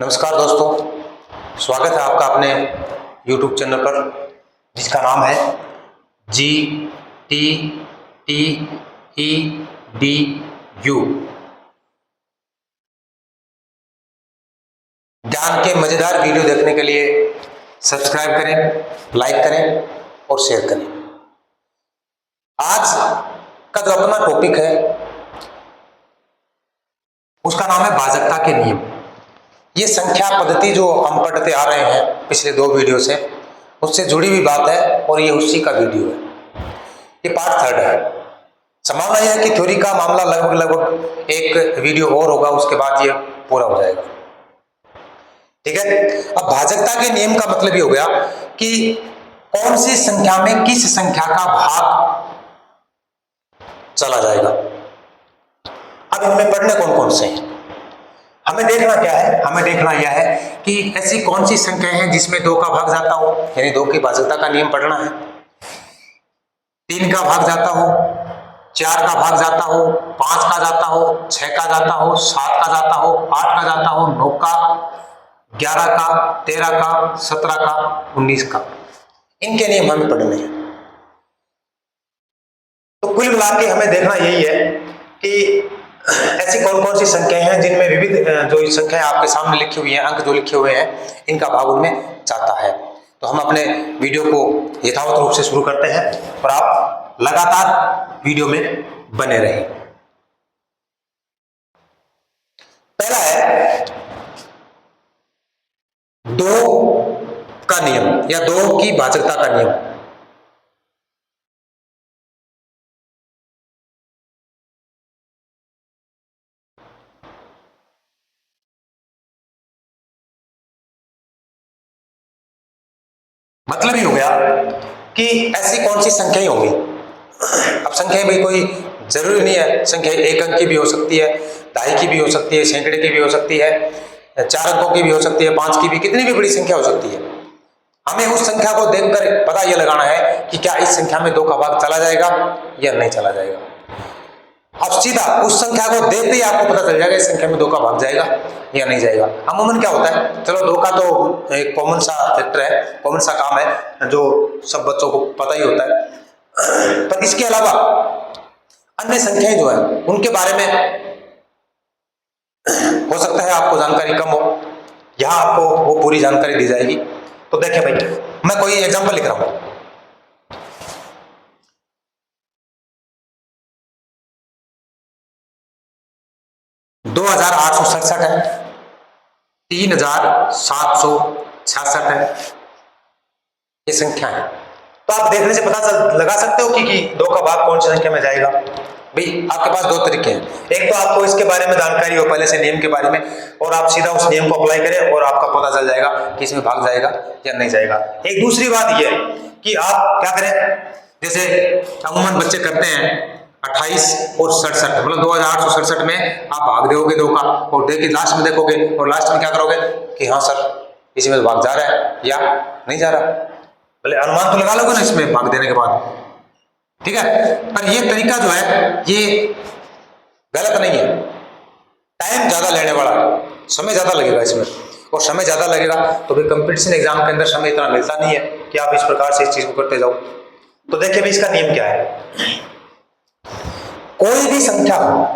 नमस्कार दोस्तों, स्वागत है आपका अपने YouTube चैनल पर जिसका नाम है GTTEDU। ज्ञान के मजेदार वीडियो देखने के लिए सब्सक्राइब करें, लाइक करें और शेयर करें। आज का जो अपना टॉपिक है उसका नाम है भाजकता के नियम। ये संख्या पद्धति जो हम पढ़ते आ रहे हैं पिछले 2 वीडियो से, उससे जुड़ी हुई बात है और ये उसी का वीडियो है। ये पार्ट 3 है। संभावना यह है कि थ्योरी का मामला लगभग एक वीडियो और होगा, उसके बाद ये पूरा हो जाएगा। ठीक है। अब भाजकता के नियम का मतलब ये हो गया कि कौन सी संख्या में किस संख्या का भाग चला जाएगा। अब इनमें पढ़ने कौन कौन से हैं, हमें देखना क्या है, हमें देखना यह है कि ऐसी कौन सी संख्या है जिसमें 2 का भाग जाता हो, यानी 2 की भाजकता का नियम पढ़ना है। 3 का भाग जाता हो, 4 का भाग जाता हो, 5 का जाता हो, 6 का जाता हो, 7 का जाता हो, 8 का जाता हो, 9 का, 11 का, 13 का, 17 का, 19 का, इनके नियम हमें पढ़ने हैं। तो कुल मिला के हमें देखना यही है कि ऐसी कौन कौन सी संख्याएं हैं जिनमें विविध जो संख्याएं आपके सामने लिखी हुई हैं, अंक जो लिखे हुए हैं, इनका भाग उनमें जाता है। तो हम अपने वीडियो को यथावत रूप से शुरू करते हैं और आप लगातार वीडियो में बने रहें। पहला है 2 का नियम या 2 की भाजकता का नियम। मतलब ये हो गया कि ऐसी कौन सी संख्याएं होंगी। अब संख्या भी कोई जरूरी नहीं है, संख्या 1 अंक की भी हो सकती है, 2.5 की भी हो सकती है, सैकड़े की भी हो सकती है, 4 अंकों की भी हो सकती है, 5 की भी, कितनी भी बड़ी संख्या हो सकती है। हमें उस संख्या को देखकर पता यह लगाना है कि क्या इस संख्या में 2 का भाग चला जाएगा या नहीं चला जाएगा। अब सीधा उस संख्या को देखते ही आपको पता चल जाएगा इस संख्या में 2 का भाग जाएगा या नहीं जाएगा। अमूमन क्या होता है, चलो 2 का तो एक कॉमन सा फैक्टर है, कॉमन सा काम है जो सब बच्चों को पता ही होता है। पर इसके अलावा अन्य संख्याएं जो है उनके बारे में हो सकता है आपको जानकारी कम हो, यहां आपको वो पूरी जानकारी दी जाएगी। तो देखिए भाई, मैं कोई एग्जांपल लिख रहा हूं। 2867 है, 3766 है, ये संख्या है। तो आप देखने से पता लगा सकते हो कि 2 का भाग कौन सी संख्या में जाएगा। भाई आपके पास 2 तरीके हैं, एक तो आपको इसके बारे में जानकारी हो पहले से नियम के बारे में, और आप सीधा उस नियम को अप्लाई करें और आपका पता चल जाएगा कि इसमें भाग जाएगा या नहीं जाएगा। एक दूसरी बात यह है कि आप क्या करें, जैसे अमूमन बच्चे करते हैं 28 और 67, मतलब 2867 में आप भाग दोगे 2 का, और देखिए लास्ट में देखोगे और लास्ट में क्या करोगे कि हाँ सर इसमें तो भाग जा रहा है या नहीं जा रहा। भले अनुमान तो लगा लोगे ना इसमें भाग देने के बाद, ठीक है। पर ये तरीका जो है ये गलत नहीं है, टाइम ज्यादा लेने वाला, समय ज्यादा लगेगा इसमें, और समय ज्यादा लगेगा तो फिर कंपटीशन एग्जाम के अंदर समय इतना मिलता नहीं है कि आप इस प्रकार से इस चीज को करते जाओ। तो देखिए भाई इसका नियम क्या है। कोई भी संख्या हो,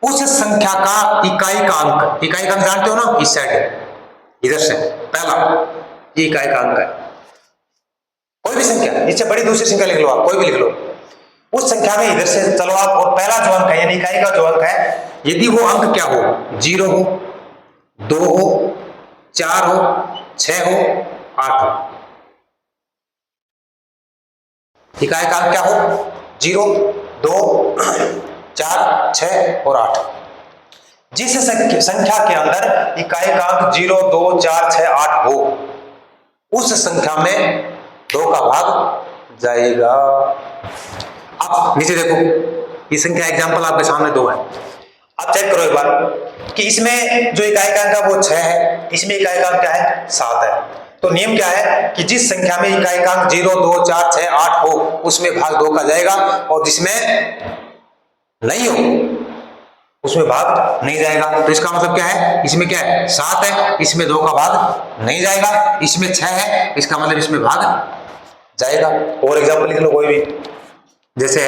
उस संख्या का इकाई का अंक जानते हो ना, इस साइड इधर से पहला ये इकाई का अंक है। कोई भी संख्या, इससे बड़ी दूसरी संख्या लिख लो, आप कोई भी लिख लो, उस संख्या में इधर से चलो आप, और पहला जो अंक है यानी इकाई का जो अंक है, यदि वो अंक क्या हो, 0 हो, 2 हो, 4 हो, 6 हो, 8 हो। इकाई का अंक क्या हो, 0, 2, 4, 6 और 8। जिस संख्या के अंदर इकाई का अंक 0, 2, 4, 6, 8 हो, उस संख्या में 2 का भाग जाएगा। अब नीचे देखो, ये संख्या एग्जांपल आपके सामने 2 है। आप चेक करो एक बार कि इसमें जो इकाई का अंक है वो 6 है, इसमें इकाई का अंक क्या है, 7 है। तो नियम क्या है कि जिस संख्या में इकाई का अंक 0, 2, 4, 6, 8 हो, उसमें भाग 2 का जाएगा, और जिसमें नहीं हो उसमें भाग नहीं जाएगा। तो इसका मतलब क्या है, इसमें क्या है 7 है, इसमें 2 का भाग नहीं जाएगा। इसमें 6 है, इसका मतलब इसमें भाग जाएगा। और एग्जांपल लिख लो कोई भी, जैसे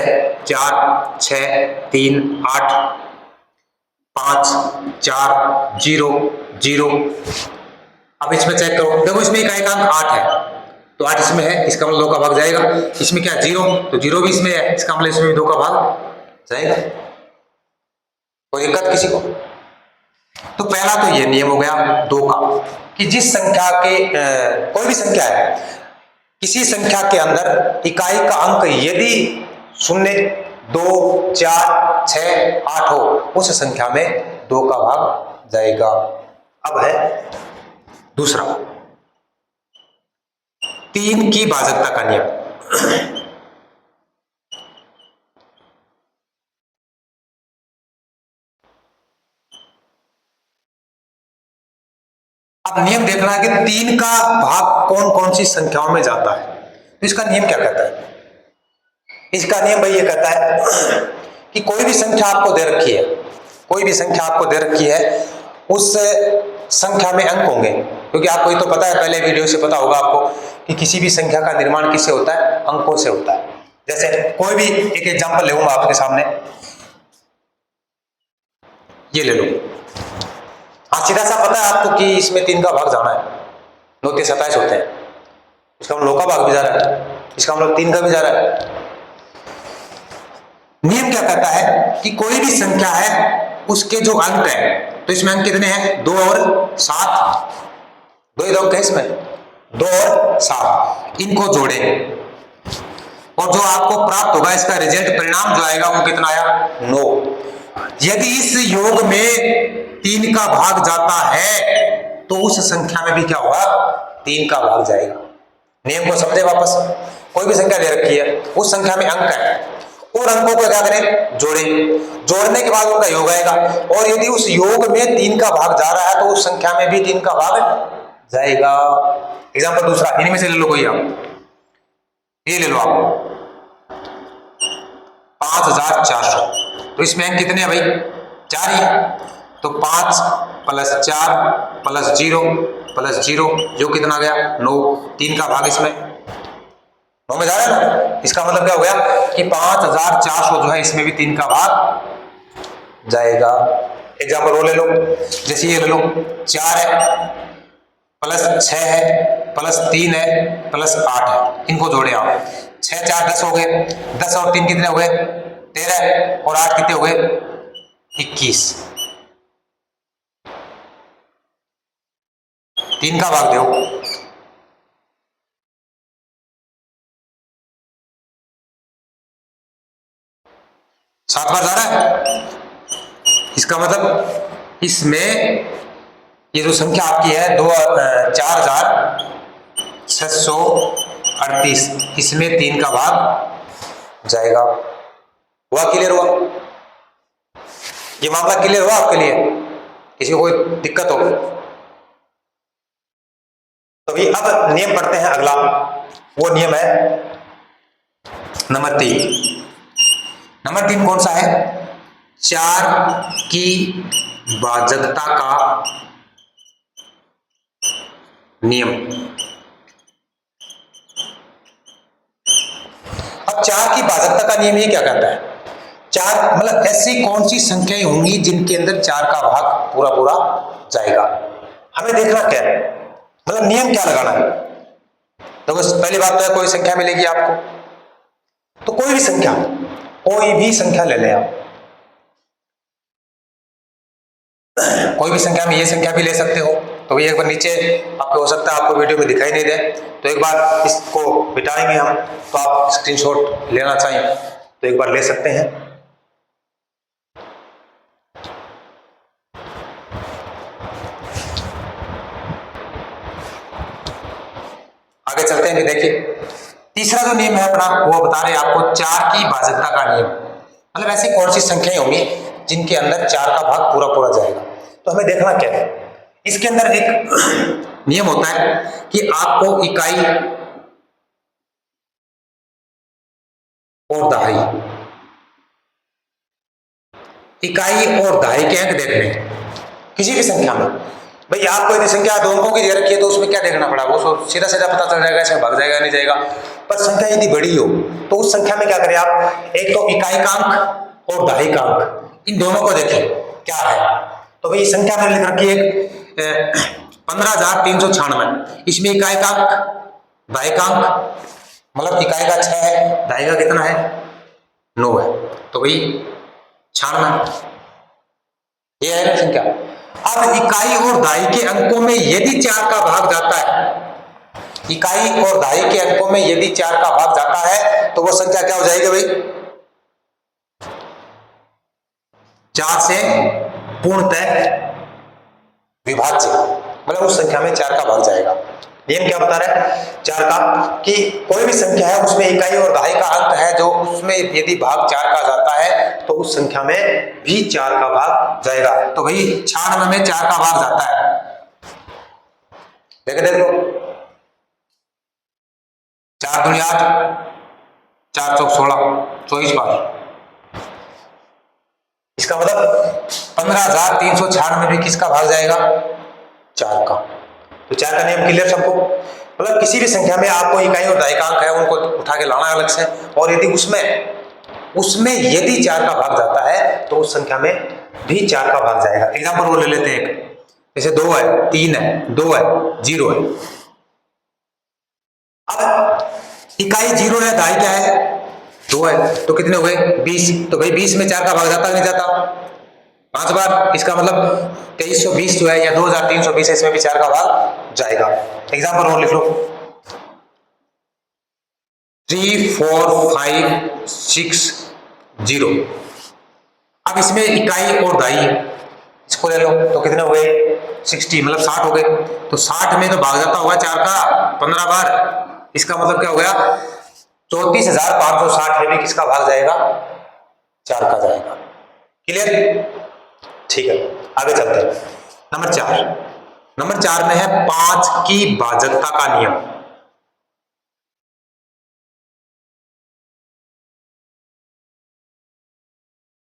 4 6 3 8 5 4 0 0। अब इसमें चेक करो, देखो इसमें एक अंक 8 है, तो 8 इसमें है, इसका मतलब 2 का भाग जाएगा। इसमें क्या 0, तो 0 भी इसमें है, इसका मतलब इसमें भी 2 का भाग जाएगा। कोई दिक्कत किसी को? तो पहला तो ये नियम हो गया 2 का, कि जिस संख्या के कोई भी संख्या है, किसी संख्या के अंदर इकाई का अंक यदि 0 2 4 6 8 हो, उस संख्या में 2 का भाग जाएगा। अब है दूसरा, 3 की भाजकता का नियम। अब नियम देखना है कि 3 का भाग कौन कौन सी संख्याओं में जाता है। तो इसका नियम क्या कहता है? इसका नियम भाई ये कहता है कि कोई भी संख्या आपको दे रखी है, कोई भी संख्या आपको दे रखी है, उस संख्या में अंक होंगे। क्योंकि आपको ये तो पता है, पहले वीडियो से पता होगा आपको कि किसी भी संख्या का निर्माण किससे होता है? अंकों से होता है। जैसे कोई भी एक एग्जांपल लूंगा आपके सामने, ये ले लो। हाँ, सीधा सा पता है आपको कि इसमें 3 का भाग जाना है, 9 3 27 होते हैं, इसका मतलब 9 का भाग भी जा रहा है, इसका मतलब 3 का भी जा रहा है। नियम क्या कहता है कि कोई भी संख्या है, उसके जो अंक है, तो इसमें अंक कितने हैं? 2 और 7, 2 ही अंक है इसमें, 2 और 7, इनको जोड़े और जो आपको प्राप्त होगा, इसका रिजल्ट परिणाम जो आएगा वो कितना आया? 9। यदि इस योग में 3 का भाग जाता है, तो उस संख्या में भी क्या होगा? 3 का भाग जाएगा। नियम को समझे वापस। कोई भी संख्या दे रखी है, उस संख्या में अंक है, और अंकों को क्या करें? जोड़े। जोड़ने के बाद उनका योग आएगा, और यदि उस योग में 3 का भाग जा रहा है, तो उस संख्या में भी 3 का भाग जाएगा। एग्जाम्पल दूसरा, इन्हीं में से ले लो कोई, आप ये ले लो, आप 5400, तो इसमें अंक कितने हैं भाई? 4 ही है। तो 5 + 4 + 0 + 0 जो कितना गया? 9। 3 का भाग इसमें 9 में जा रहा है ना। इसका मतलब क्या हो गया कि 5400 जो है, इसमें भी 3 का भाग जाएगा। एग्जाम्पल वो ले लो, जैसे ये ले लो, 4 है + 6 है +3 है +8 है, इनको जोड़े आप। 6 4 10 हो गए, 10 और 3 कितने हो गए? 13, और 8 कितने हो गए? 21। 3 का भाग दो। 7 बार जा रहा है, इसका मतलब इसमें ये जो संख्या आपकी है 4638, इसमें 3 का भाग जाएगा। हुआ? क्लियर हुआ? ये मामला क्लियर हुआ आपके लिए? किसी को कोई दिक्कत हो? तो भी अब नियम पढ़ते हैं अगला। वो नियम है नंबर 3। नंबर 3 कौन सा है? 4 की भाजकता का नियम। अब 4 की भाजकता का नियम ये क्या कहता है? 4 मतलब ऐसी कौन सी संख्याएं होंगी जिनके अंदर 4 का भाग पूरा पूरा जाएगा। हमें देखना क्या है, मतलब नियम क्या लगाना है। तो बस पहली बात तो है, कोई संख्या मिलेगी आपको, तो कोई भी संख्या, कोई भी संख्या ले लें आप। कोई भी संख्या में ये संख्या भी ले सकते हो। तो ये एक बार नीचे आपको, हो सकता है आपको वीडियो में दिखाई नहीं दे, तो एक बार इसको मिटाएंगे हम, तो आप स्क्रीनशॉट लेना चाहिए तो एक बार ले सकते हैं। आगे चलते हैं। देखिए तीसरा जो नियम है अपना, वो बता रहे हैं आपको 4 की भाजकता का नियम। मतलब ऐसी कौन सी संख्याएं होंगी जिनके अंदर 4 का भाग पूरा पूरा जाएगा। तो हमें देखना क्या है, इसके अंदर एक नियम होता है कि आपको इकाई और दहाई, इकाई और दहाई के अंक देखने हैं किसी भी संख्या में। भाई आपको यदि संख्या दो अंकों की दे रखी है तो उसमें क्या देखना पड़ा, वो सीधा सीधा पता चल जाएगा इसमें भाग जाएगा नहीं जाएगा। पर संख्या यदि बड़ी हो तो उस संख्या में क्या करें आप, एक तो इकाई का अंक और दहाई का अंक, इन दोनों को देखें क्या है। तो भाई संख्या मैंने लिख रखी है 15,396, इसमें इकाई का अंक दहाई का अंक, मतलब इकाई का 6 है, दहाई का कितना है 9 है, तो भाई 96 ये है ना संख्या। अब इकाई और दहाई के अंकों में यदि 4 का भाग जाता है, इकाई और दहाई के अंकों में यदि 4 का भाग जाता है तो वो संख्या क्या हो जाएगी भाई, 4 से पूर्णतः विभाज्य, मतलब उस संख्या में 4 का भाग जाएगा। नियम क्या बता रहा है 4 का, कि कोई भी संख्या है उसमें इकाई और दहाई का अंक है जो उसमें यदि भाग 4 का जाता है तो उस संख्या में भी 4 का भाग जाएगा। तो भाई 96 में 4 का भाग जाता है, देख लो 4 दूनी 8, 4 चौक 16, 24 बार, इसका मतलब 15,396 में किसका भाग जाएगा 4 का। तो 4 का नियम क्लियर सबको, मतलब किसी भी संख्या में आपको इकाई और दहाई का अंक है उनको उठा के लाना अलग से, और यदि उसमें यदि 4 का भाग जाता है तो उस संख्या में भी 4 का भाग जाएगा। एग्जांपल वो ले लेते हैं, एक जैसे 2 है, 3 है, 2 है, 0 है। अब इकाई 0 है, दहाई क्या है 2 है, तो कितने हो गए 20। तो भाई 20 में 4 का भाग जाता नहीं जाता 5 बार, इसका मतलब 2320 जो है या 2320 है, इसमें भी 4 का भाग जाएगा। एग्जांपल और लिख लो 3 4 5 6 0। अब इसमें इकाई और दहाई इसको ले लो तो कितने हो गए 60, मतलब 60 हो गए। तो 60 में तो भाग जाता होगा 4 का 15 बार, इसका मतलब क्या हो गया 34,560 में भी किसका भाग जाएगा 4 का जाएगा। क्लियर, ठीक है आगे चलते हैं। नंबर 4 में है 5 की भाजकता का नियम।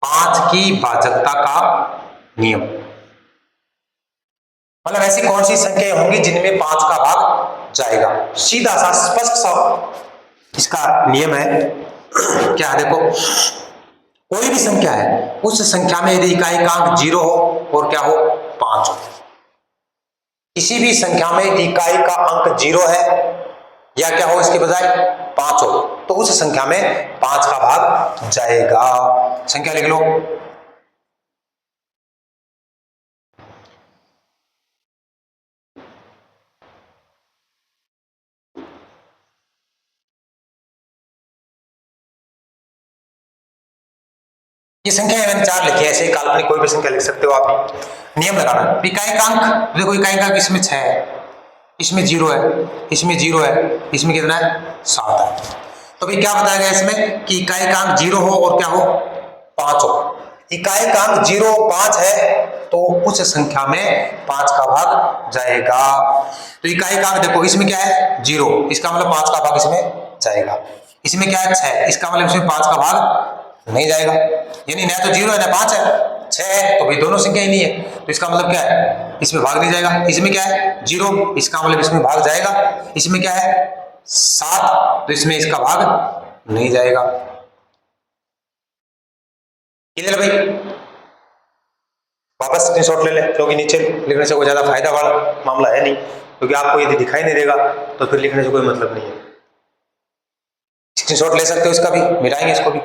5 की भाजकता का नियम, मतलब ऐसी कौन सी संख्या होंगी जिनमें 5 का भाग जाएगा। सीधा सा स्पष्ट सा इसका नियम है क्या है, देखो कोई भी संख्या है उस संख्या में यदि इकाई का अंक 0 हो और क्या हो 5 हो, किसी भी संख्या में इकाई का अंक 0 है या क्या हो इसके बजाय 5 हो तो उस संख्या में 5 का भाग जाएगा। संख्या लिख लो ये संख्या मैंने 4 लिखी है, ऐसे काल्पनिक कोई भी संख्या लिख सकते हो आप। नियम लगाना, इकाई का अंक देखो, इकाई का अंक इसमें 6 है, इसमें 0 है, इसमें 0 है, इसमें कितना है 7 है। तो भाई क्या बताया गया इसमें कि इकाई का अंक 0 हो और क्या हो 5 हो। इकाई का अंक 0 5 है तो उस संख्या में 5 का भाग जाएगा। तो इकाई का अंक देखो इसमें क्या है 0, इसका मतलब 5 का भाग इसमें जाएगा। इसमें क्या है 6, इसका मतलब इसमें 5 का भाग नहीं जाएगा, यानी ना तो 0 है ना 5 है, 6 है तो भाई दोनों संख्या ही नहीं है, तो इसका मतलब क्या है इसमें भाग नहीं जाएगा। इसमें क्या है 0, इसका मतलब इसमें भाग जाएगा। इसमें क्या है 7 तो इसमें इसका भाग नहीं जाएगा। क्लियर भाई, वापस स्क्रीनशॉट ले ले क्योंकि नीचे लिखने से कोई ज्यादा फायदा वाला मामला है नहीं, क्योंकि आपको यदि दिखाई नहीं देगा तो फिर लिखने से कोई मतलब नहीं है। स्क्रीनशॉट ले सकते हो इसका भी, मिलाएंगे इसको भी।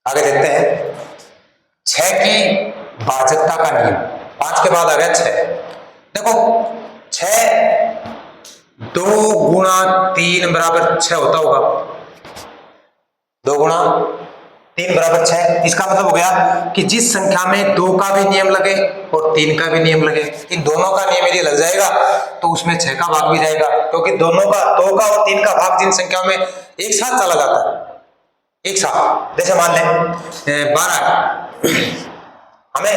आगे देखते हैं 6 की भाजकता का नियम। 5 के बाद आ गया 6। देखो 6 2 गुणा 3 बराबर 6 होता होगा, 2 गुणा 3 बराबर 6। इसका मतलब हो गया कि जिस संख्या में 2 का भी नियम लगे और 3 का भी नियम लगे, इन दोनों का नियम यदि लग जाएगा तो उसमें 6 का भाग भी जाएगा, क्योंकि दोनों का 2 का और 3 का भाग जिन संख्याओं में एक साथ चला जाता है, एक साथ जैसे मान लें 12 हमें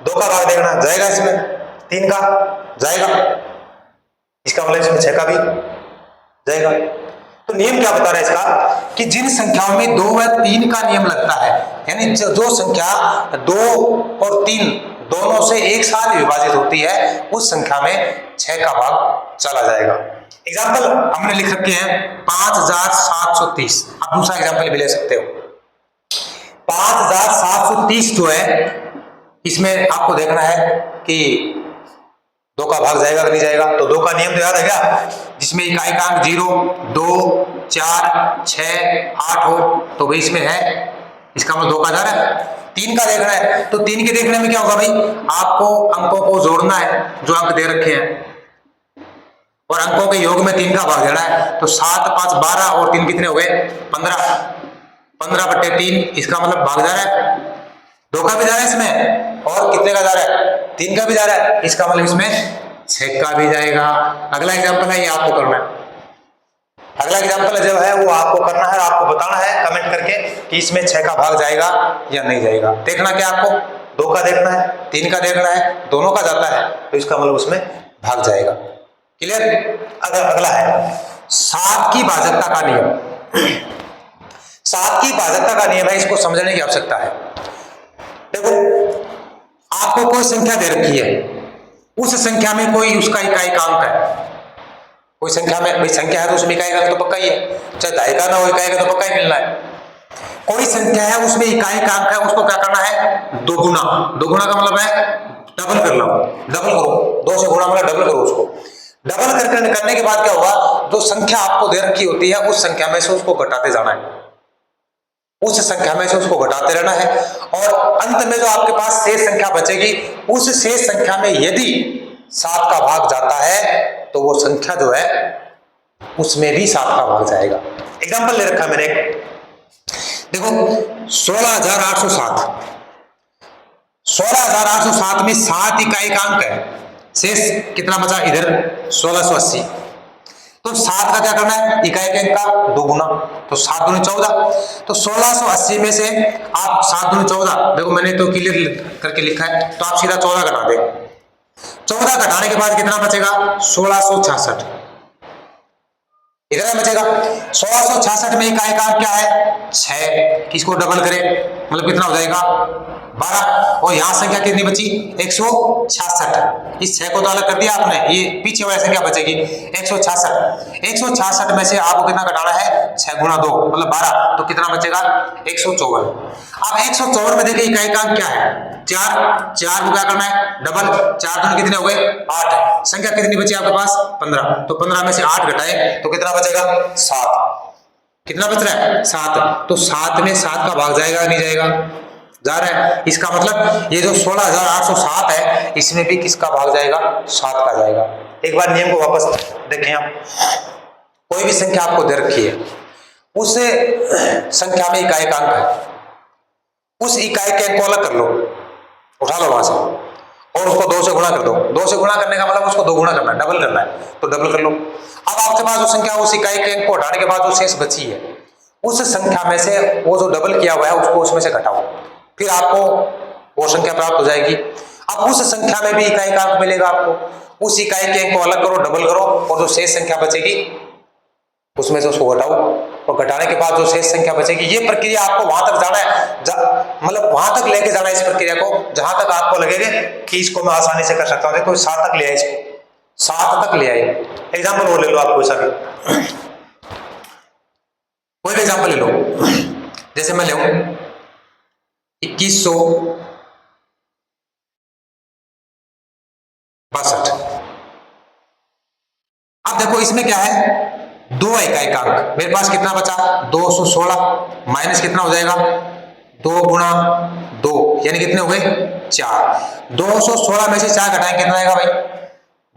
2 का भाग देखना जाएगा, इसमें 3 का जाएगा, इसका मतलब इसमें 6 का भी जाएगा। तो नियम क्या बता रहा है इसका कि जिन संख्याओं में 2 व 3 का नियम लगता है, यानी जो संख्या 2 और 3 दोनों से एक साथ विभाजित होती है, उस संख्या में 6 का भाग चला जाएगा। एग्जाम्पल हमने लिख रखे हैं 5730। आप दूसरा एग्जाम्पल भी ले सकते हो। 5730 जो है, इसमें आपको देखना है कि 2 का भाग जाएगा कि नहीं जाएगा। तो 2 का नियम तो याद है क्या, जिसमें इकाई का अंक 0, 2, 4, 6, 8 हो, तो भाई इसमें है, इसका मतलब 2 का जा रहा है। 3 का देखना है, तो 3 के देखने में क्या होगा भाई, आपको अंकों को जोड़ना है जो अंक दे रखे हैं, और अंकों के योग में 3 का भाग देना है। तो 7, 5, 12 और 3 कितने हो गए, 15। 15/3, इसका मतलब भाग जा रहा है, 2 का भी जा रहा है इसमें, और कितने का जा रहा है, 3 का भी जा रहा है, इसका मतलब इसमें 6 का भी जाएगा। अगला एग्जाम्पल है, ये आपको करना है। अगला एग्जाम्पल जो है वो आपको करना है, आपको बताना है कमेंट करके कि इसमें 6 का भाग जाएगा या नहीं जाएगा। देखना क्या आपको, 2 का देखना है, 3 का देखना है, दोनों का जाता है, तो इसका मतलब उसमें भाग जाएगा। क्लियर। अगला है 7 की भाजकता का नियम। 7 की भाजकता का नियम है, इसको समझने की आवश्यकता है। देखो, आपको कोई संख्या दे रखी है, उस संख्या में कोई उसका इकाई का अंक है, कोई संख्या में भाई संख्या है तो उसमें इकाई का अंक तो पक्का ही है, चाहे ढाई का ना हो इकाई का तो पक्का ही मिलना है। कोई संख्या है उसमें इकाई का अंक है, उसको क्या करना है, 2 गुना। 2 गुना का मतलब है डबल कर लो, डबल करो, 2 से गुणा मतलब डबल करो उसको। डबल करने के बाद क्या होगा, जो संख्या आपको दे रखी होती है उस संख्या में से उसको घटाते जाना है, उस संख्या में से उसको घटाते रहना है, और अंत में जो आपके पास शेष संख्या बचेगी, उस शेष संख्या में यदि 7 का भाग जाता है तो वो संख्या जो है उसमें भी 7 का भाग जाएगा। एग्जांपल ले रखा है मैंने, देखो 16,807। 16,807 में 7 इकाई का अंक है, शेष कितना बचा इधर 1680। तो 7 का क्या करना है, इकाई के अंक का 2 गुना, तो 7 दूनी 14। तो 1680 में से आप 7 दूनी 14, देखो मैंने तो क्लियर करके लिखा है, तो आप सीधा 14 घटा दें। 14 घटाने के बाद कितना बचेगा, 1666। इतना बचेगा। 1666 में इकाई का अंक क्या है, 6। इसको डबल करें मतलब कितना हो जाएगा, 12। और यहां संख्या कितनी बची, 166। इस 6 को तो अलग कर दिया आपने, ये पीछे वाली संख्या बचेगी 166। 166 में से आपको कितना घटाना है, 6 गुणा 2 मतलब 12, तो कितना बचेगा 154। अब 154 में देखिए इकाई का अंक क्या है, 4। 4 को क्या करना है, डबल। 4 दूनी कितने हो गए, 8। संख्या कितनी बची आपके पास, 15। तो 15 में से 8 घटाए तो कितना बचेगा, 7। कितना बच रहा है, 7। तो 7 में 7 का भाग जाएगा नहीं जाएगा, जा रहा है। इसका मतलब ये जो 16,807 है, इसमें भी किसका भाग जाएगा, 7 का जाएगा। एक बार नियम को वापस देखें आप, कोई भी संख्या आपको दे रखी है, उस संख्या में इकाई का अंक है, उस इकाई के अंक को अलग कर लो, उठा लो वहां से, और उसको 2 से गुणा कर दो। 2 से गुणा करने का मतलब उसको 2 गुणा करना है, डबल करना है, तो डबल कर लो। अब आपके पास जो संख्या, उस इकाई के अंक को हटाने के बाद जो शेष बची है, उस संख्या में से वो जो डबल किया हुआ है उसको उसमें से घटाओ, फिर आपको वो संख्या प्राप्त हो जाएगी। अब उस संख्या में भी इकाई का अंक मिलेगा आपको, उस इकाई के अंक को अलग करो, डबल करो, और जो शेष संख्या बचेगी उसमें से उसको घटाओ, और घटाने के बाद जो शेष संख्या बचेगी, ये प्रक्रिया आपको वहां तक जाना है, मतलब वहां तक लेके जाना है इस प्रक्रिया को जहां तक आपको लगेगा कि इसको मैं आसानी से कर सकता हूं। देखो 7 तक ले आए, इसको 7 तक ले आए। एग्जाम्पल वो ले लो, आप कोई सा भी, कोई भी एग्जाम्पल ले लो। जैसे मैं ले 2162। अब देखो इसमें क्या है, 2 इकाई का अंक, मेरे पास कितना बचा 216, माइनस कितना हो जाएगा 2 गुणा 2 यानी कितने हो गए 4। 216 में से 4 घटाएं कितना आएगा भाई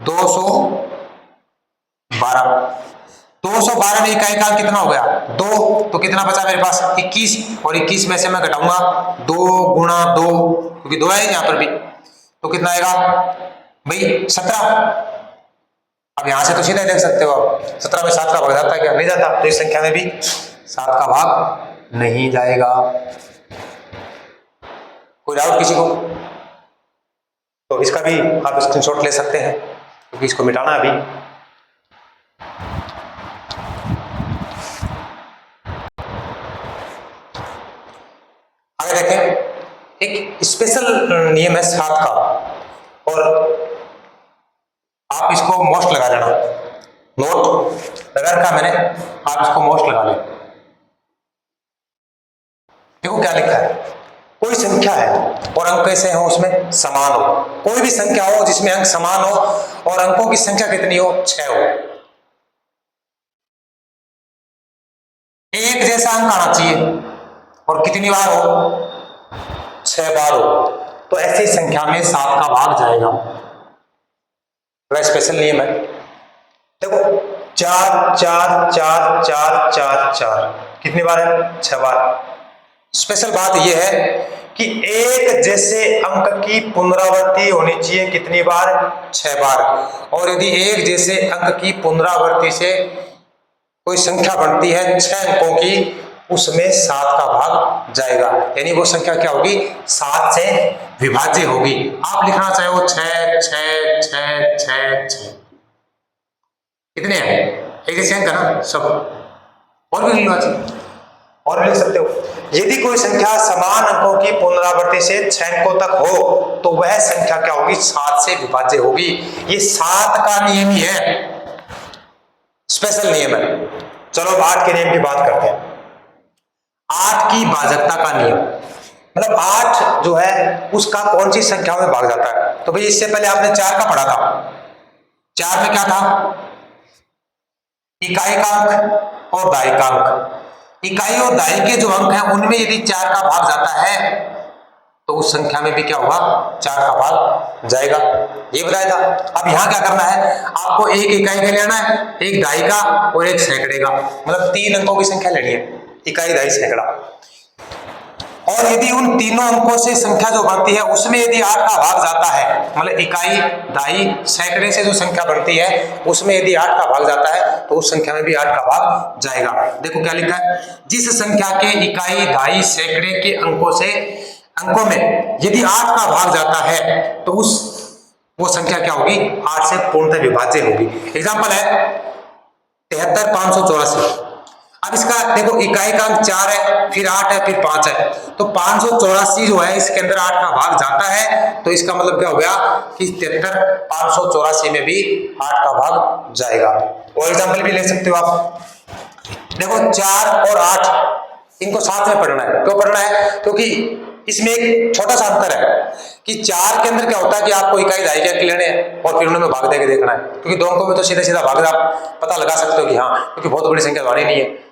212। 212 में इकाई का अंक कितना हो गया 2, तो कितना बचा मेरे पास 21, और 21 में से मैं घटाऊंगा 2 गुणा 2 क्योंकि 2 है यहां पर भी, तो कितना आएगा भाई 17। अब यहां से तो सीधा देख सकते हो आप, 17 में 7 का भाग जाता है क्या, नहीं जाता, तो इस संख्या में भी 7 का भाग नहीं जाएगा। कोई डाउट किसी को, तो इसका भी आप स्क्रीनशॉट ले सकते हैं क्योंकि इसको मिटाना अभी। स्पेशल नियम है 7 का, और आप इसको मोस्ट लगा लेना, नोट लगा रखा मैंने, आप इसको मोस्ट लगा लें। देखो क्या लिखा है, कोई संख्या है और अंक कैसे हो उसमें समान हो, कोई भी संख्या हो जिसमें अंक समान हो और अंकों की संख्या कितनी हो 6 हो, एक जैसा अंक आना चाहिए और कितनी बार हो 6 बार हो, तो ऐसी संख्या में 7 का भाग जाएगा। बड़ा स्पेशल नियम है। देखो 4 4 4 4 4 4 कितनी बार है 6 बार। स्पेशल बात यह है कि एक जैसे अंक की पुनरावृत्ति होनी चाहिए कितनी बार 6 बार, और यदि एक जैसे अंक की पुनरावृत्ति से कोई संख्या बनती है 6 अंकों की, उसमें 7 का भाग जाएगा, यानी वो संख्या क्या होगी 7 से विभाज्य होगी। आप लिखना चाहे वो 6 6 6 6 6 कितने हैं एक जैसे अंक है ना सब, और भी लिखना चाहिए और भी लिख सकते हो। यदि कोई संख्या समान अंकों की पुनरावृत्ति से 6 अंकों तक हो तो वह संख्या क्या होगी 7 से विभाज्य होगी। ये 7 का नियम ही है, स्पेशल नियम है। चलो 8 के नियम की बात करते हैं। 8 की भाजकता का नियम, मतलब 8 जो है उसका कौन सी संख्या में भाग जाता है। तो भाई इससे पहले आपने 4 का पढ़ा था, 4 में क्या था इकाई का अंक और दाई का अंक। इकाई और दाई के जो अंक हैं उनमें यदि 4 का भाग जाता है तो उस संख्या में भी क्या होगा 4 का भाग जाएगा, ये बताया था। अब यहां क्या करना है, आपको एक इकाई का लेना है, एक दाई का और एक सैकड़े का, मतलब 3 अंकों की संख्या लेनी है, इकाई दाई सैकड़ा। और यदि उन तीनों अंकों से संख्या जो बनती है उसमें यदि 8 का भाग जाता है, मतलब इकाई दाई सैकड़े से जो संख्या बनती है उसमें यदि 8 का भाग जाता है तो उस संख्या में भी 8 का भाग जाएगा। देखो क्या लिखा है, जिस संख्या के इकाई दाई सैकड़े के अंकों में यदि 8 का भाग जाता है तो वो संख्या क्या होगी 8 से पूर्णतः विभाज्य होगी। एग्जांपल है 73 584। अब इसका देखो इकाई का अंक 4 है, फिर 8 है, फिर 5 है, तो 584 जो है इसके अंदर 8 का भाग जाता है, तो इसका मतलब क्या हो गया कि 73 584 में भी 8 का भाग जाएगा। और एग्जांपल भी ले सकते हो आप। देखो 4 और 8 इनको साथ में पढ़ना है। क्यों पढ़ना है, क्योंकि इसमें एक छोटा सा अंतर है कि 4 के अंदर क्या होता है कि आपको इकाई दाई के अंक लेने हैं और फिर उनमें भाग देके देखना है, क्योंकि 2 अंकों में तो सीधा सीधा भाग आप पता लगा सकते हो कि हाँ, क्योंकि बहुत बड़ी संख्या वाली नहीं है।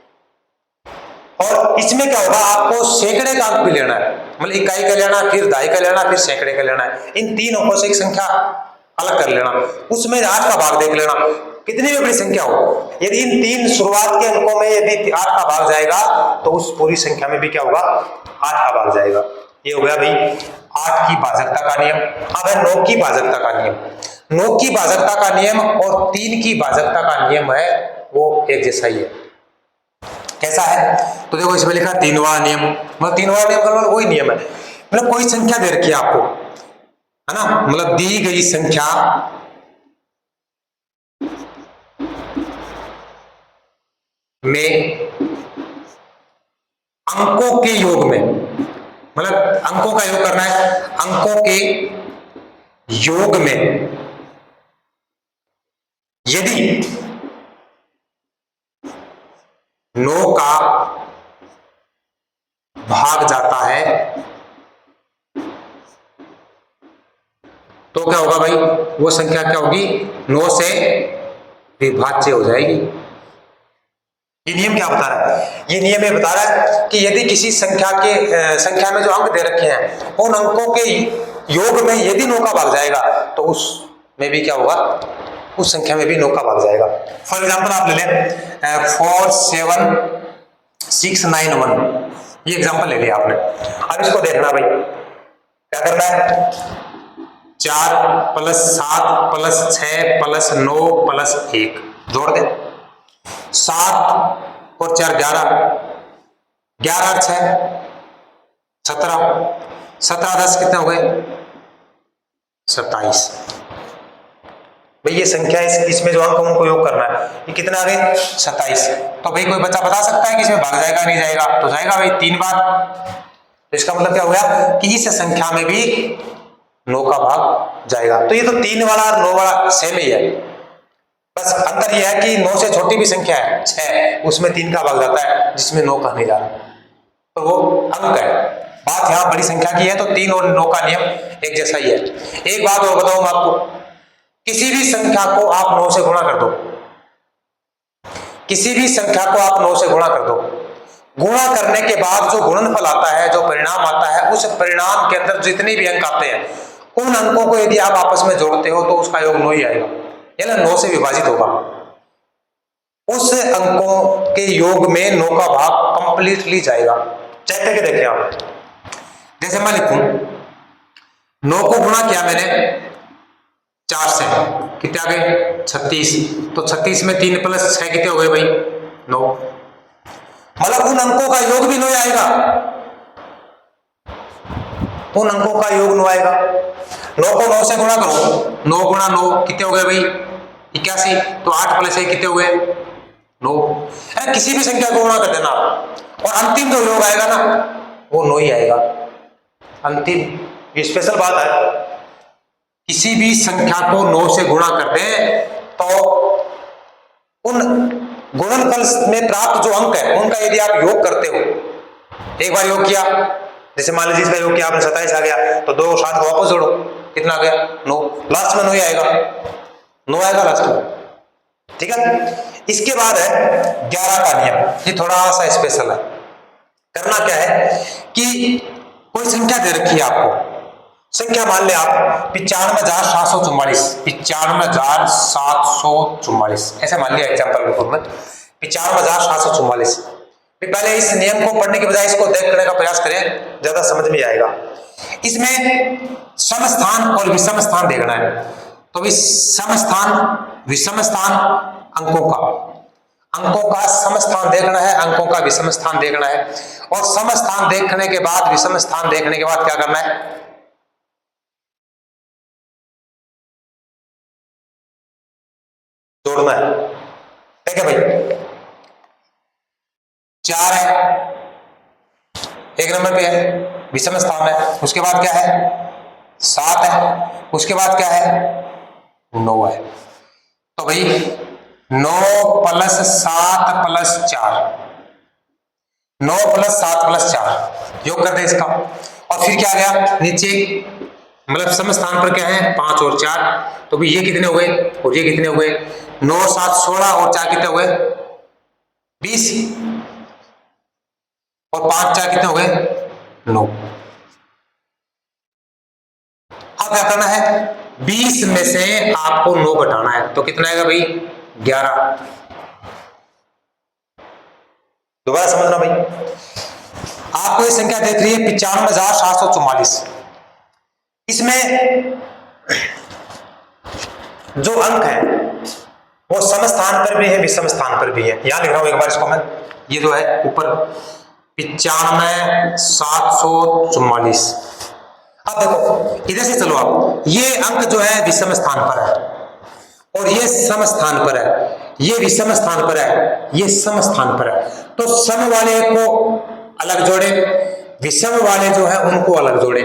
और इसमें क्या होगा, आपको सैकड़े का अंक भी लेना है, मतलब इकाई का लेना, फिर दाई का लेना, फिर सैकड़े का लेना है। इन 3 अंकों से एक संख्या अलग कर लेना, उसमें 8 का भाग देख लेना, कितनी भी बड़ी संख्या हो। यदि इन 3 शुरुआत के अंकों में यदि 8 का भाग जाएगा तो उस पूरी संख्या में भी क्या होगा 8 का भाग जाएगा। ये हो गया भाई 8 की भाजकता का नियम। अब है 9 की भाजकता का नियम। 9 की भाजकता का नियम और 3 की भाजकता का नियम है वो एक जैसा ही है। कैसा है, तो देखो इसमें लिखा 3वां नियम, मतलब 3वां नियम का वही नियम है, मतलब कोई संख्या दे रखी है आपको, है ना, मतलब दी गई संख्या में अंकों के योग में, मतलब अंकों का योग करना है, अंकों के योग में यदि 9 का भाग जाता है तो क्या होगा भाई, वो संख्या क्या होगी 9 से विभाज्य हो जाएगी। ये नियम क्या बता रहा है, ये नियम ये बता रहा है कि यदि किसी संख्या में जो अंक दे रखे हैं उन अंकों के योग में यदि 9 का भाग जाएगा तो उसमें भी क्या होगा, उस संख्या में भी 9 का भाग जाएगा। फॉर एग्जांपल आप ले लें 4 7 6 9 1, ये एग्जांपल ले लिया आपने। अब इसको देखना भाई क्या करना है, 4 + 7 + 6 + 9 + 1 जोड़ दे, 7 और 4 11, 11 और 6 17, 17 10 कितने हो गए 27। भाई ये संख्या इसमें जो अंक उनको योग करना है, ये कितना आ गए 27। तो भाई कोई बच्चा बता सकता है कि इसमें भाग जाएगा नहीं जाएगा, तो जाएगा भाई 3 बार। तो इसका मतलब क्या हो गया कि इस संख्या में भी 9 का भाग जाएगा। तो ये तो 3 वाला और 9 वाला सेम ही है, बस अंतर यह है कि 9 से छोटी भी संख्या है 6, उसमें 3 का भाग जाता है जिसमें 9 का नहीं जा रहा, तो वो अंक है। बात यहाँ बड़ी संख्या की है तो 3 और 9 का नियम एक जैसा ही है। एक बात और बताऊं आपको, किसी भी संख्या को आप 9 से गुणा कर दो, किसी भी संख्या को आप 9 से गुणा कर दो, गुणा करने के बाद जो गुणनफल आता है, जो परिणाम आता है, उस परिणाम के अंदर जितने भी अंक आते हैं, उन अंकों को यदि आप आपस में जोड़ते हो तो उसका योग 9 ही आएगा, यानी 9 से विभाजित होगा। उस अंकों के योग में 9 का भाग कंप्लीटली जाएगा। चेक करके देखिए आप, जैसे मैं लिखूं 9 को गुणा किया मैंने 4 से, कितने आ गए 36, तो 36 में 3 प्लस 6 कितने हो गए भाई 9, मतलब उन अंकों का योग भी 9 आएगा, उन अंकों का योग 9 आएगा। 9 को 9 से गुणा करो, 9 गुणा 9 कितने हो गए भाई 81, तो 8 प्लस 1 कितने हो गए 9। किसी भी संख्या को गुणा कर देना आप, और अंतिम जो योग आएगा ना वो 9 ही आएगा अंतिम। ये स्पेशल बात है, किसी भी संख्या को 9 से गुणा कर दें तो उन गुणनफल में प्राप्त जो अंक है उनका यदि आप योग करते हो, एक बार योग किया, जैसे मान लीजिए इसका योग किया आपने 27 आ गया, तो 2 और 7 को वापस जोड़ो, कितना आ गया 9, लास्ट में 9 ही आएगा, 9 आएगा लास्ट में, ठीक है। इसके बाद है 11 का नियम, ये थोड़ा सा स्पेशल है। करना क्या है कि कोई संख्या दे रखी है आपको, संख्या मान ले आप 95,744, 95,744 ऐसे मान लिया एग्जाम्पल के रूप में 95,744। पहले इस नियम को पढ़ने के बजाय इसको देखने का प्रयास करें, ज्यादा समझ में आएगा। इसमें समस्थान और विषम स्थान देखना है, तो समस्थान विषम स्थान अंकों का समस्थान देखना है, अंकों का विषम स्थान देखना है, और समस्थान देखने के बाद विषम स्थान देखने के बाद क्या करना है, जोड़ना है। ठीक है भाई, 4 है, 1 नंबर पे है, विषम स्थान है, उसके बाद क्या है 7 है, उसके बाद क्या है 9 है। तो भाई 9 + 7 + 4, 9 + 7 + 4 योग कर दे इसका, और फिर क्या आ गया नीचे, मतलब सम स्थान पर क्या है 5 और 4, तो भी ये कितने हो गए और ये कितने हो गए, 9 7 16 और 4 कितने हो गए 20, और 5 4 कितने हो गए 9। अब क्या करना है, 20 में से आपको 9 घटाना है, तो कितना आएगा भाई 11। दोबारा समझना भाई, आपको ये संख्या देख रही है 95,744, इसमें जो अंक है वो सम स्थान पर भी है विषम स्थान पर भी है। यहां लिख रहा हूं एक बार इसको मैं, ये जो है ऊपर 95,744। अब देखो इधर से चलो आप, ये अंक जो है विषम स्थान पर है और ये सम स्थान पर है, ये विषम स्थान पर है, ये सम स्थान पर है, तो सम वाले को अलग जोड़े, विषम वाले जो है उनको अलग जोड़े,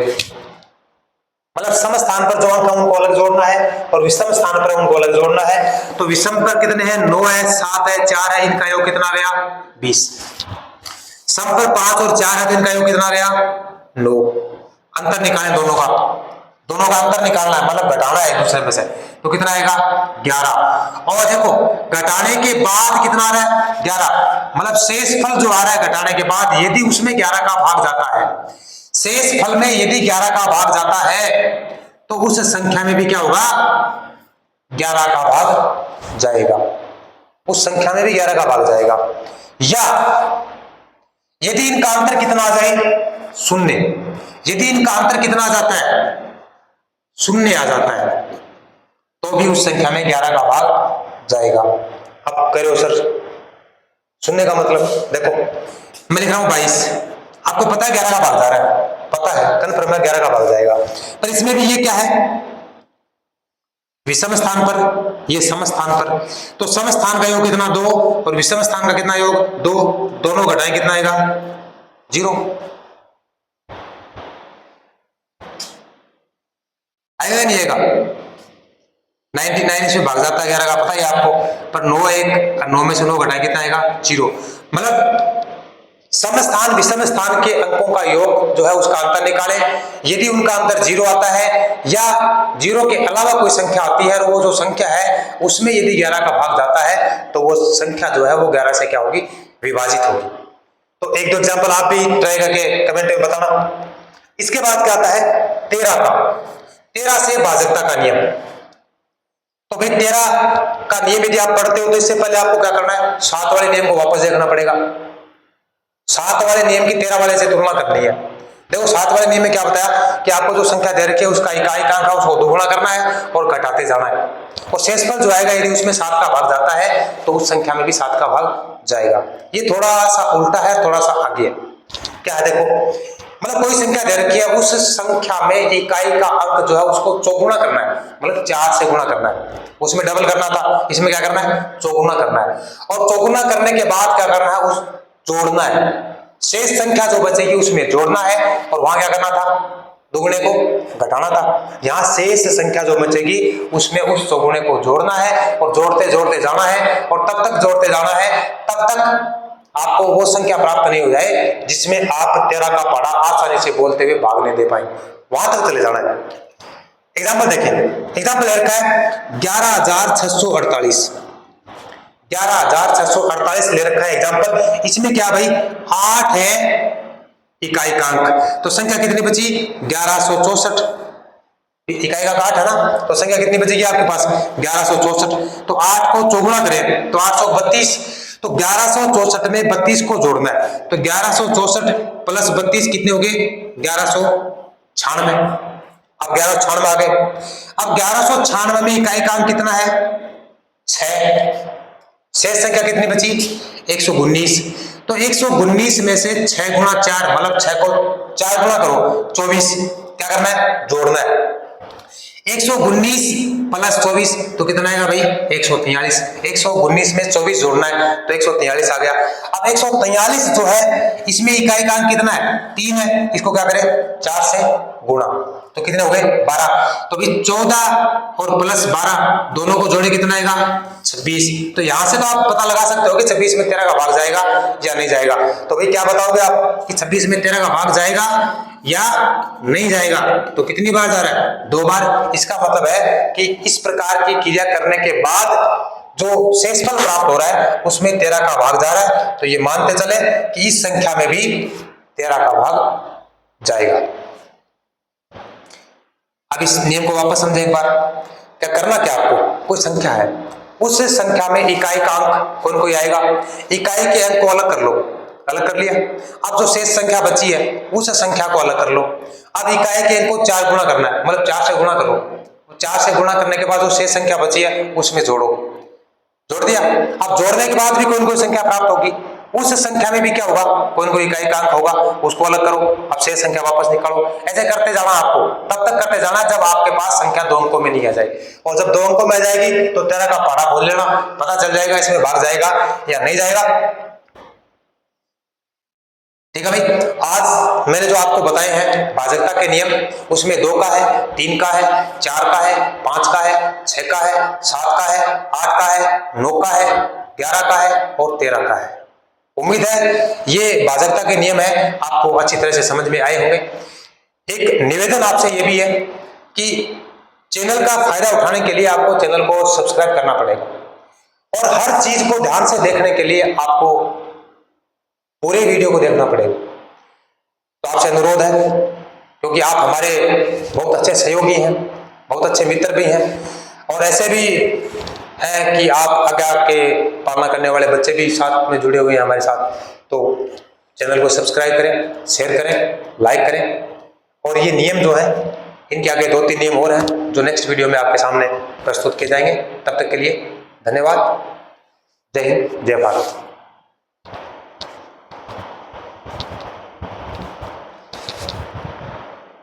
मतलब सम स्थान पर जो अंक है उनको अलग जोड़ना है और विषम स्थान पर उनको अलग जोड़ना है। तो विषम पर कितने हैं 9 है, 7 है, 4 है, इनका योग कितना गया 20। सम पर 5 और 4 है, तो इनका योग कितना गया 9। अंतर निकालें दोनों का अंतर निकालना है, मतलब घटाना है एक दूसरे में से, तो कितना आएगा 11। और देखो घटाने के बाद कितना आ रहा है 11, मतलब शेष फल जो आ रहा है घटाने के बाद, यदि उसमें 11 का भाग जाता है, शेष फल में यदि 11 का भाग जाता है तो उस संख्या में भी क्या होगा 11 का भाग जाएगा, उस संख्या में भी 11 का भाग जाएगा। या यदि इनका अंतर कितना आ जाए 0, यदि इनका अंतर कितना आ जाता है 0 आ जाता है, तो भी उस संख्या में 11 का भाग जाएगा। अब करो सर 0 का मतलब, देखो मैं लिख रहा हूं 22, आपको पता है 11 का भाग जा रहा है, पता है कन्फर्म है 11 का भाग जाएगा, पर इसमें भी ये क्या है विषम स्थान पर, ये सम स्थान पर, तो सम स्थान का योग कितना 2 और विषम स्थान का कितना योग 2, दोनों घटाएं कितना आएगा 0। आएगा या नहीं आएगा? 99 इसमें भाग जाता है 11 का, पता है आपको, पर 9 1 9 में से 9 घटाए कितना आएगा? 0। मतलब सम स्थान विषम स्थान के अंकों का योग जो है उसका अंतर निकालें। यदि उनका अंतर 0 आता है या 0 के अलावा कोई संख्या आती है और वो जो संख्या है उसमें यदि 11 का भाग जाता है तो वो संख्या जो है वो 11 से क्या होगी? विभाजित होगी। तो एक दो एग्जांपल आप भी ट्राई करके कमेंट में बताना। इसके बाद क्या आता है? 13 का, 13 से भाजकता का नियम। तो भाई 13 का नियम यदि आप पढ़ते हो तो इससे पहले आपको क्या करना है? 7 वाले नियम को वापस देखना पड़ेगा। 7 वाले नियम की 13 वाले से तुलना करनी है। देखो 7 वाले नियम में क्या बताया कि आपको जो संख्या दे रखी है उसका इकाई का अंक उसको दोगुना करना है और घटाते जाना है, और शेषफल जो आएगा यदि उसमें 7 का भाग जाता है तो उस संख्या में भी 7 का भाग जाएगा। ये थोड़ा सा उल्टा है, थोड़ा सा आगे है। क्या है? देखो मतलब कोई संख्या दे रखी है, उस संख्या में इकाई का अंक जो है उसको चौगुना करना है, मतलब 4 से गुणा करना है। उसमें डबल करना था, इसमें क्या करना है? चौगुना करना है। और चौगुना करने के बाद क्या करना है? उस जोड़ना है, शेष संख्या जो बचेगी उसमें जोड़ना है, और वहां क्या करना था? दुगुने को घटाना था। यहाँ शेष संख्या जो बचेगी उसमें उस चौगुने को जोड़ना है और जोड़ते जोड़ते जाना है, और तब तक जोड़ते जाना है तब तक आपको वो संख्या प्राप्त नहीं हो जाए जिसमें आप 13 का पढ़ा आसानी से बोलते हुए भाग नहीं दे पाए, वहां तक चले जाना है। एग्जाम्पल देखिए, एग्जाम्पल रखा है 11,648, 11,648 ले रखा है एग्जाम्पल। इसमें क्या भाई? 8 है इकाई का अंक, तो संख्या कितनी बची? 1164। इकाई का 8 है ना, तो संख्या कितनी बचेगी आपके पास? 1164। तो 8 को चौगुना करें तो 832, तो 1164 में 32 को जोड़ना है, तो 1164 प्लस 32 कितने हो गए? 1196। अब 1196 आ गए। अब 1196 में इकाई का अंक कितना है? 6। शेष संख्या कितनी बची? 119। तो 119 में से 6 गुणा 4, मतलब 6 को 4 गुणा करो 24, क्या करना है? जोड़ना है। 119 प्लस 24 तो कितना आएगा भाई? 143। 119 में 24 जोड़ना है तो 143 आ गया। अब 143 जो है इसमें इकाई का अंक कितना है? 3 है। इसको क्या करें? 4 से गुणा, तो कितने हो गए? 12। तो भी 14 और प्लस 12 दोनों को जोड़े कितना आएगा? 26। तो यहां से तो आप पता लगा सकते हो कि 26 में 13 का भाग जाएगा या नहीं जाएगा। तो भाई क्या बताओगे आप कि 26 में 13 का भाग जाएगा या नहीं जाएगा? तो कितनी बार जा रहा है? 2 बार। इसका मतलब है कि इस प्रकार की क्रिया करने के बाद जो शेषफल प्राप्त हो रहा है उसमें 13 का भाग जा रहा है, तो ये मानते चले कि इस संख्या में भी 13 का भाग जाएगा। अब इस नियम को वापस समझें एक बार। क्या करना? क्या आपको कोई संख्या है, उस संख्या में इकाई का अंक कौन कोई आएगा, इकाई के अंक को अलग कर लो, अलग कर लिया। अब जो शेष संख्या बची है उस संख्या को अलग कर लो। अब इकाई के अंक को 4 गुणा करना है, मतलब 4 से गुणा करो। 4 से गुणा करने के बाद जो शेष संख्या बची है उसमें जोड़ो, जोड़ दिया। अब जोड़ने के बाद भी कोई कोई संख्या प्राप्त होगी, उस संख्या में भी क्या होगा? कोई कोई इकाई का अंक होगा, उसको अलग करो। अब शेष संख्या वापस निकालो। ऐसे करते जाना आपको, तब तक करते जाना जब आपके पास संख्या 2 अंकों में नहीं आ जाए, और जब 2 अंकों में आ जाएगी तो 13 का पहाड़ा बोल लेना, पता चल जाएगा इसमें भाग जाएगा या नहीं जाएगा। ठीक है भाई, आज मैंने जो आपको बताए हैं भाजकता के नियम, उसमें 2 का है, 3 का है, 4 का है, 5 का है, 6 का है, 7 का है, 8 का है, 9 का है, 11 का है और 13 का है। उम्मीद है ये भाजकता के नियम है आपको अच्छी तरह से समझ में आए होंगे। एक निवेदन आपसे ये भी है कि चैनल का फायदा उठाने के लिए आपको चैनल को सब्सक्राइब करना पड़ेगा, और हर चीज को ध्यान से देखने के लिए आपको पूरे वीडियो को देखना पड़ेगा। तो आपसे अनुरोध है, क्योंकि आप हमारे बहुत अच्छे सहयोगी हैं, बहुत अच्छे मित्र भी हैं, और ऐसे भी है कि आप आगे आपके पालना करने वाले बच्चे भी साथ में जुड़े हुए हैं हमारे साथ। तो चैनल को सब्सक्राइब करें, शेयर करें, लाइक करें, और ये नियम जो है इनके आगे 2-3 नियम और हैं जो नेक्स्ट वीडियो में आपके सामने प्रस्तुत किए जाएंगे। तब तक के लिए धन्यवाद। जय हिंद, जय भारत।